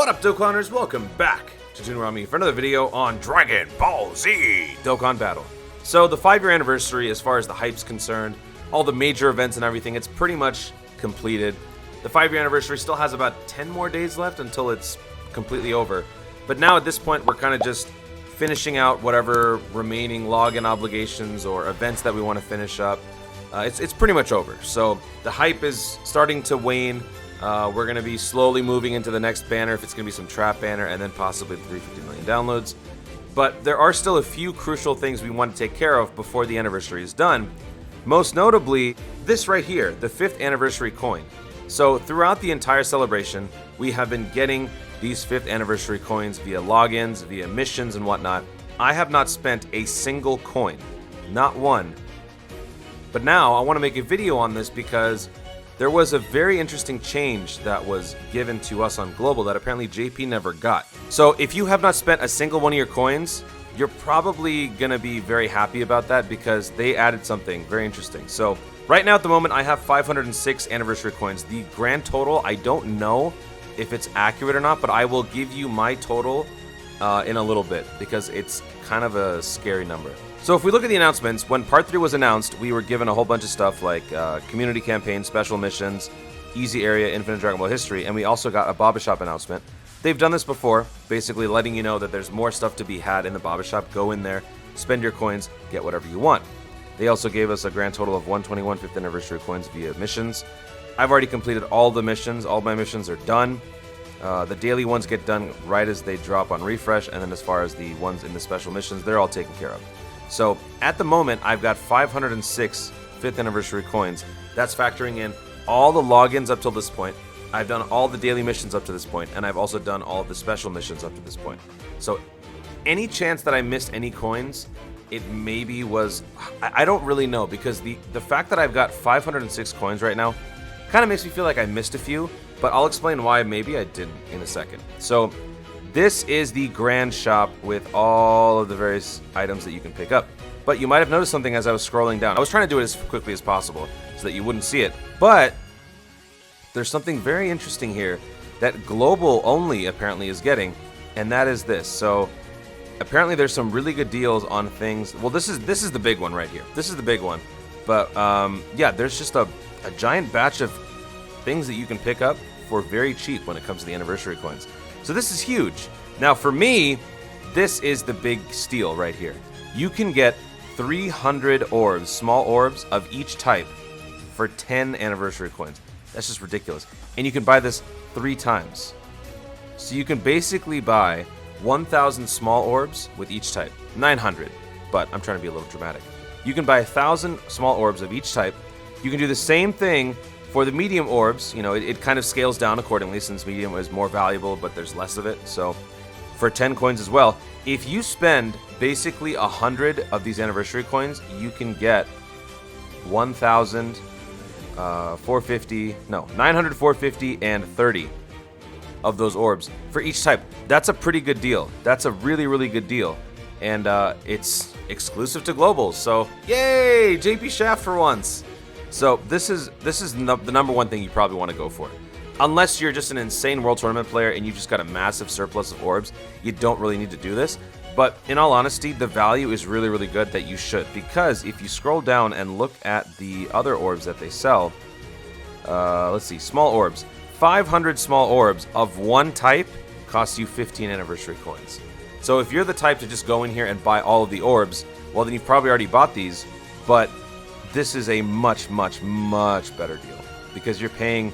What up, Dokkaners? Welcome back to Toonami for another video on Dragon Ball Z Dokkan Battle. So the 5-year anniversary, as far as the hype's concerned, all the major events and everything, it's pretty much completed. The 5-year anniversary still has about 10 more days left until it's completely over. But now at this point, we're kind of just finishing out whatever remaining login obligations or events that we want to finish up. It's pretty much over. So the hype is starting to wane. We're going to be slowly moving into the next banner, if it's going to be some trap banner, and then possibly the 350 million downloads. But there are still a few crucial things we want to take care of before the anniversary is done. Most notably, this right here, the 5th anniversary coin. So throughout the entire celebration, we have been getting these 5th anniversary coins via logins, via missions, and whatnot. I have not spent a single coin, not one. But now I want to make a video on this because there was a very interesting change that was given to us on Global that apparently JP never got. So if you have not spent a single one of your coins, you're probably going to be very happy about that because they added something very interesting. So right now at the moment I have 506 anniversary coins. The grand total, I don't know if it's accurate or not, but I will give you my total in a little bit because it's kind of a scary number. So if we look at the announcements, when Part 3 was announced, we were given a whole bunch of stuff like community campaign, special missions, easy area, infinite Dragon Ball history, and we also got a Baba Shop announcement. They've done this before, basically letting you know that there's more stuff to be had in the Baba Shop. Go in there, spend your coins, get whatever you want. They also gave us a grand total of 121 5th anniversary coins via missions. I've already completed all the missions. All my missions are done. The daily ones get done right as they drop on refresh, and then as far as the ones in the special missions, they're all taken care of. So at the moment, I've got 506 5th anniversary coins. That's factoring in all the logins up till this point. I've done all the daily missions up to this point, and I've also done all of the special missions up to this point. So any chance that I missed any coins, it maybe was... I don't really know, because the fact that I've got 506 coins right now kind of makes me feel like I missed a few, but I'll explain why maybe I didn't in a second. So this is the grand shop with all of the various items that you can pick up. But you might have noticed something as I was scrolling down. I was trying to do it as quickly as possible so that you wouldn't see it. But there's something very interesting here that Global only apparently is getting, and that is this. So apparently there's some really good deals on things. Well, this is the big one right here. This is the big one. But yeah, there's just a giant batch of things that you can pick up for very cheap when it comes to the anniversary coins. So this is huge. Now for me, this is the big steal right here. You can get 300 orbs, small orbs of each type for 10 anniversary coins. That's just ridiculous. And you can buy this 3 times. So you can basically buy 1,000 small orbs with each type. 900, but I'm trying to be a little dramatic. You can buy 1,000 small orbs of each type. You can do the same thing for the medium orbs. You know, it kind of scales down accordingly since medium is more valuable, but there's less of it. So for 10 coins as well, if you spend basically 100 of these anniversary coins, you can get 1,000, 450, no, 900, 450, and 30 of those orbs for each type. That's a pretty good deal. That's a really, really good deal. And it's exclusive to Global. So yay, JP Shaft for once. So this is the number one thing you probably want to go for. Unless you're just an insane World Tournament player and you just got a massive surplus of orbs, you don't really need to do this. But in all honesty, the value is really, really good that you should. Because if you scroll down and look at the other orbs that they sell, let's see, small orbs. 500 small orbs of one type costs you 15 anniversary coins. So if you're the type to just go in here and buy all of the orbs, well then you've probably already bought these, but this is a much, much, much better deal because you're paying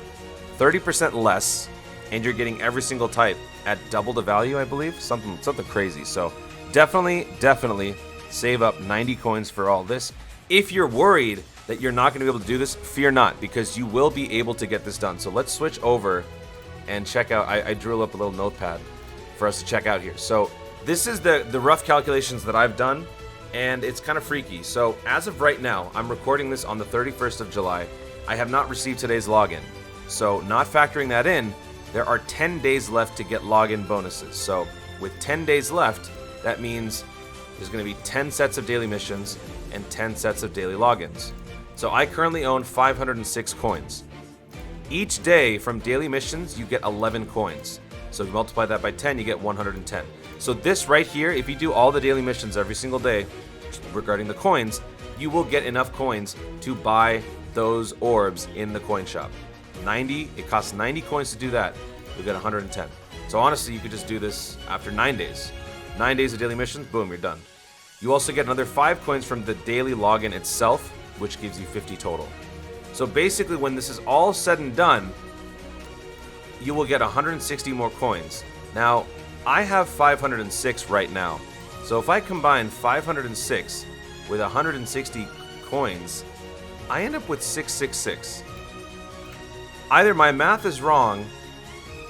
30% less and you're getting every single type at double the value, I believe. Something crazy. So definitely save up 90 coins for all this. If you're worried that you're not going to be able to do this, fear not, because you will be able to get this done. So let's switch over and check out. I drew up a little notepad for us to check out here. So this is the rough calculations that I've done. And it's kind of freaky. So as of right now, I'm recording this on the 31st of July. I have not received today's login. So not factoring that in, there are 10 days left to get login bonuses. So with 10 days left, that means there's going to be 10 sets of daily missions and 10 sets of daily logins. So I currently own 506 coins. Each day from daily missions, you get 11 coins. So if you multiply that by 10, you get 110. So this right here, if you do all the daily missions every single day regarding the coins, you will get enough coins to buy those orbs in the coin shop. It costs 90 coins to do that. You'll get 110. So honestly, you could just do this after 9 days. 9 days of daily missions, boom, you're done. You also get another 5 coins from the daily login itself, which gives you 50 total. So basically, when this is all said and done, you will get 160 more coins. Now, I have 506 right now. So if I combine 506 with 160 coins, I end up with 666. Either my math is wrong,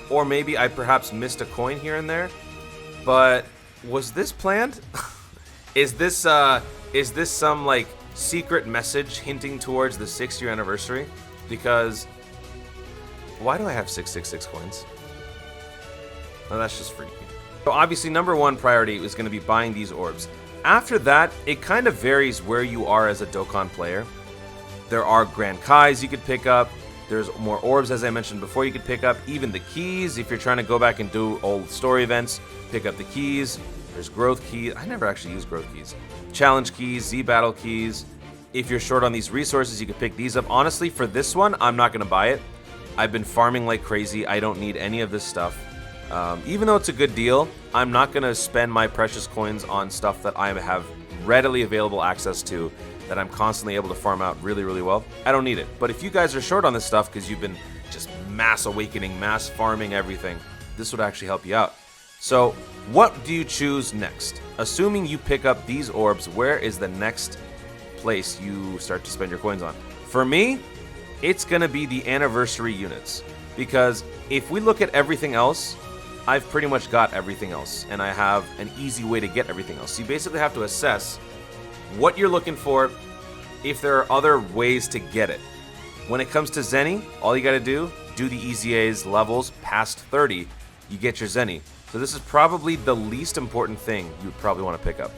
or maybe I perhaps missed a coin here and there, but was this planned? Is this some like secret message hinting towards the 6-year anniversary? Because why do I have 666 coins? Oh, that's just freaky. So obviously number one priority is going to be buying these orbs. After that, it kind of varies where you are as a Dokkan player. There are Grand Kais you could pick up. There's more orbs, as I mentioned before, you could pick up. Even the keys, if you're trying to go back and do old story events, pick up the keys. There's growth keys. I never actually use growth keys. Challenge keys, Z battle keys. If you're short on these resources, you could pick these up. Honestly, for this one, I'm not going to buy it. I've been farming like crazy. I don't need any of this stuff. Even though it's a good deal, I'm not going to spend my precious coins on stuff that I have readily available access to, that I'm constantly able to farm out really, really well. I don't need it. But if you guys are short on this stuff because you've been just mass awakening, mass farming everything, this would actually help you out. So what do you choose next? Assuming you pick up these orbs, where is the next place you start to spend your coins on? For me, it's going to be the anniversary units. Because if we look at everything else, I've pretty much got everything else. And I have an easy way to get everything else. So you basically have to assess what you're looking for, if there are other ways to get it. When it comes to Zenny, all you got to do the easy A's levels past 30, you get your Zenny. So this is probably the least important thing you would probably want to pick up.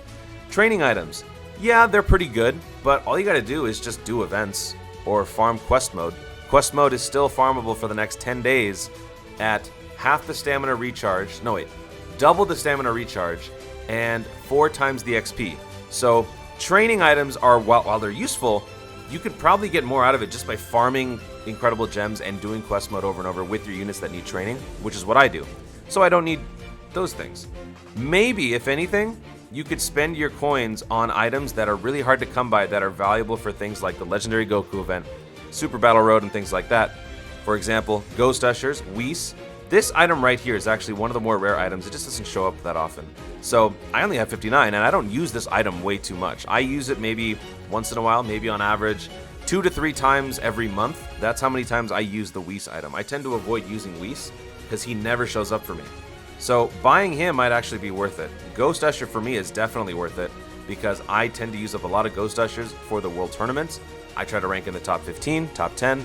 Training items. Yeah, they're pretty good, but all you got to do is just do events or farm quest mode. Quest mode is still farmable for the next 10 days at half the stamina recharge. No, wait. Double the stamina recharge and 4 times the XP. So training items are, while they're useful, you could probably get more out of it just by farming incredible gems and doing quest mode over and over with your units that need training, which is what I do. So I don't need those things. Maybe, if anything, you could spend your coins on items that are really hard to come by, that are valuable for things like the Legendary Goku event, Super Battle Road, and things like that. For example, Ghost Ushers, Whis. This item right here is actually one of the more rare items. It just doesn't show up that often. So I only have 59, and I don't use this item way too much. I use it maybe once in a while, maybe on average 2 to 3 times every month. That's how many times I use the Whis item. I tend to avoid using Whis because he never shows up for me. So buying him might actually be worth it. Ghost Usher for me is definitely worth it because I tend to use up a lot of Ghost Ushers for the World Tournaments. I try to rank in the top 15, top 10,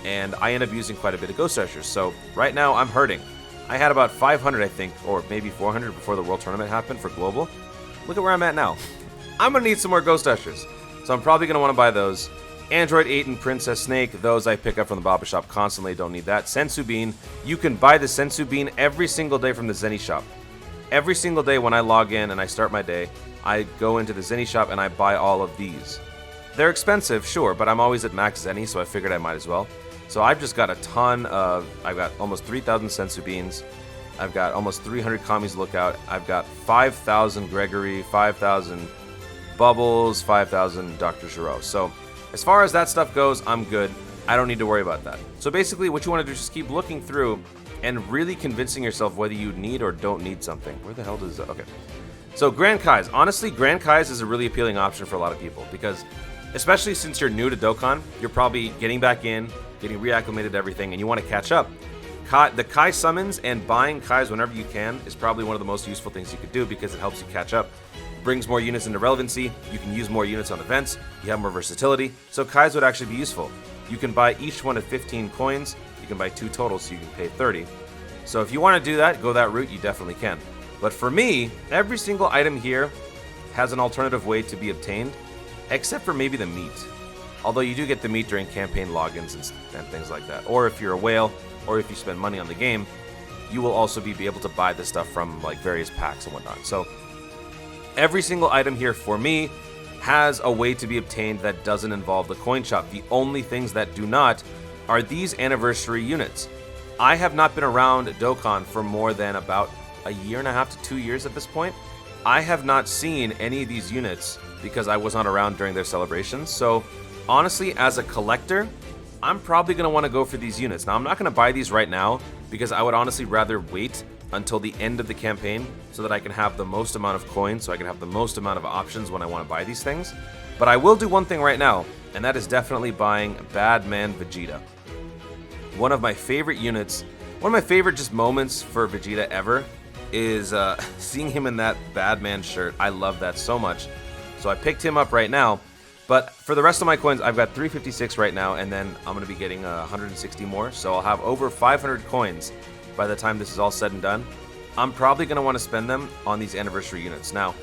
and I end up using quite a bit of Ghost Ushers. So right now I'm hurting. I had about 500, I think, or maybe 400 before the World Tournament happened for Global. Look at where I'm at now. I'm going to need some more Ghost Ushers. So I'm probably going to want to buy those. Android 8 and Princess Snake, those I pick up from the Baba Shop constantly, don't need that. Sensu Bean, you can buy the Sensu Bean every single day from the Zenny Shop. Every single day when I log in and I start my day, I go into the Zenny Shop and I buy all of these. They're expensive, sure, but I'm always at max Zenny, so I figured I might as well. So I've just got a ton of, I've got almost 3,000 Sensu Beans, I've got almost 300 Kami's Lookout, I've got 5,000 Gregory, 5,000 Bubbles, 5,000 Dr. Giro. So as far as that stuff goes, I'm good. I don't need to worry about that. So basically what you want to do is just keep looking through and really convincing yourself whether you need or don't need something. Where the hell does that? Okay. So Grand Kais. Honestly, Grand Kais is a really appealing option for a lot of people because especially since you're new to Dokkan, you're probably getting back in, getting reacclimated to everything, and you want to catch up. The Kai summons and buying Kais whenever you can is probably one of the most useful things you could do because it helps you catch up. Brings more units into relevancy, you can use more units on events, you have more versatility, so Kais would actually be useful. You can buy each one at 15 coins, you can buy 2 total so you can pay 30. So if you want to do that, go that route, you definitely can. But for me, every single item here has an alternative way to be obtained, except for maybe the meat. Although you do get the meat during campaign logins and things like that. Or if you're a whale, or if you spend money on the game, you will also be able to buy this stuff from like various packs and whatnot. So every single item here for me has a way to be obtained that doesn't involve the coin shop. The only things that do not are these anniversary units. I have not been around Dokkan for more than about a year and a half to 2 years at this point. I have not seen any of these units because I was not around during their celebrations. So honestly, as a collector, I'm probably going to want to go for these units. Now, I'm not going to buy these right now because I would honestly rather wait until the end of the campaign so that I can have the most amount of coins, so I can have the most amount of options when I want to buy these things. But I will do one thing right now, and that is definitely buying Bad Man Vegeta. One of my favorite units, one of my favorite just moments for Vegeta ever is seeing him in that Bad Man shirt. I love that so much. So I picked him up right now. But for the rest of my coins, I've got 356 right now, and then I'm going to be getting 160 more. So I'll have over 500 coins by the time this is all said and done. I'm probably going to want to spend them on these anniversary units. Now,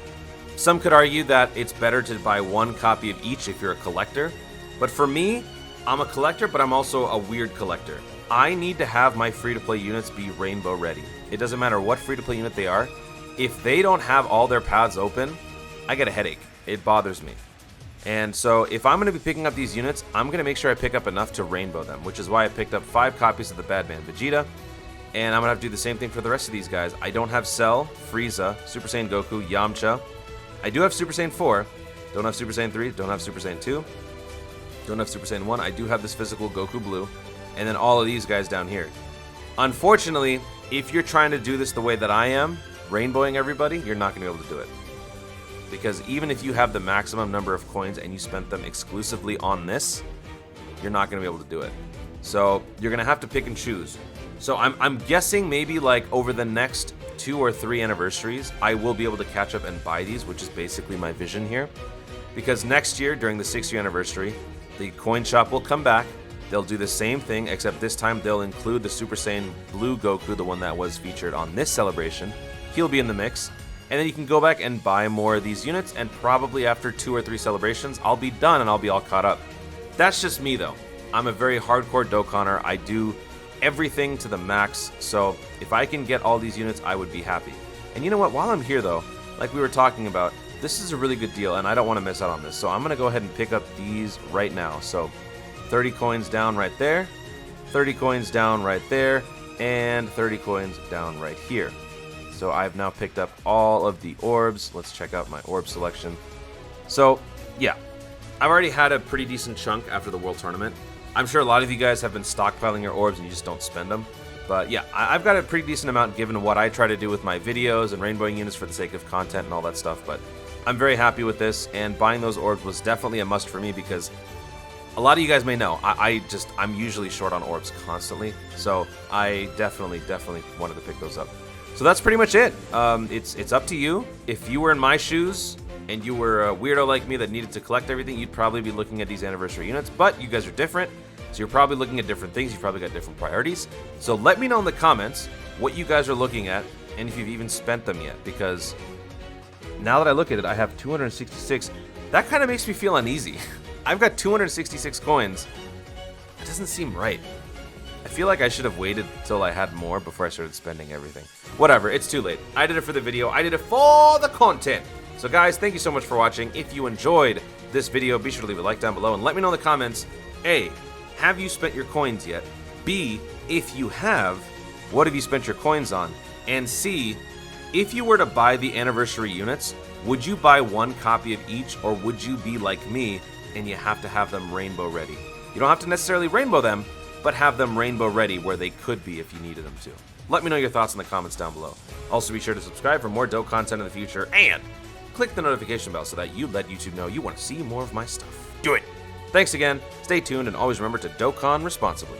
some could argue that it's better to buy one copy of each if you're a collector. But for me, I'm a collector, but I'm also a weird collector. I need to have my free-to-play units be rainbow ready. It doesn't matter what free-to-play unit they are. If they don't have all their paths open, I get a headache. It bothers me. And so if I'm going to be picking up these units, I'm going to make sure I pick up enough to rainbow them, which is why I picked up 5 copies of the Bad Man Vegeta. And I'm going to have to do the same thing for the rest of these guys. I don't have Cell, Frieza, Super Saiyan Goku, Yamcha. I do have Super Saiyan 4. Don't have Super Saiyan 3. Don't have Super Saiyan 2. Don't have Super Saiyan 1. I do have this physical Goku Blue. And then all of these guys down here. Unfortunately, if you're trying to do this the way that I am, rainbowing everybody, you're not going to be able to do it. Because even if you have the maximum number of coins and you spent them exclusively on this, you're not going to be able to do it. So you're going to have to pick and choose. So I'm guessing maybe like over the next 2 or 3 anniversaries, I will be able to catch up and buy these, which is basically my vision here. Because next year, during the 6th year anniversary, the coin shop will come back. They'll do the same thing, except this time they'll include the Super Saiyan Blue Goku, the one that was featured on this celebration. He'll be in the mix. And then you can go back and buy more of these units, and probably after 2 or 3 celebrations, I'll be done and I'll be all caught up. That's just me, though. I'm a very hardcore Dokkaner. I do everything to the max, so if I can get all these units, I would be happy. And you know what? While I'm here, though, like we were talking about, this is a really good deal, and I don't want to miss out on this. So I'm going to go ahead and pick up these right now. So 30 coins down right there, 30 coins down right there, and 30 coins down right here. So I've now picked up all of the orbs. Let's check out my orb selection. So, yeah. I've already had a pretty decent chunk after the World Tournament. I'm sure a lot of you guys have been stockpiling your orbs and you just don't spend them. But yeah, I've got a pretty decent amount given what I try to do with my videos and rainbowing units for the sake of content and all that stuff. But I'm very happy with this, and buying those orbs was definitely a must for me because a lot of you guys may know, I'm usually short on orbs constantly. So I definitely wanted to pick those up. So that's pretty much it. It's up to you. If you were in my shoes and you were a weirdo like me that needed to collect everything, you'd probably be looking at these anniversary units. But you guys are different, so you're probably looking at different things. You've probably got different priorities. So let me know in the comments what you guys are looking at and if you've even spent them yet. Because now that I look at it, I have 266. That kind of makes me feel uneasy. I've got 266 coins. That doesn't seem right. I feel like I should have waited till I had more before I started spending everything. Whatever, it's too late. I did it for the video. I did it for the content. So guys, thank you so much for watching. If you enjoyed this video, be sure to leave a like down below and let me know in the comments, A, have you spent your coins yet? B, if you have, what have you spent your coins on? And C, if you were to buy the anniversary units, would you buy one copy of each, or would you be like me and you have to have them rainbow ready? You don't have to necessarily rainbow them, but have them rainbow ready where they could be if you needed them to. Let me know your thoughts in the comments down below. Also be sure to subscribe for more dope content in the future, and click the notification bell so that you let YouTube know you want to see more of my stuff. Do it! Thanks again, stay tuned, and always remember to Dokkan responsibly.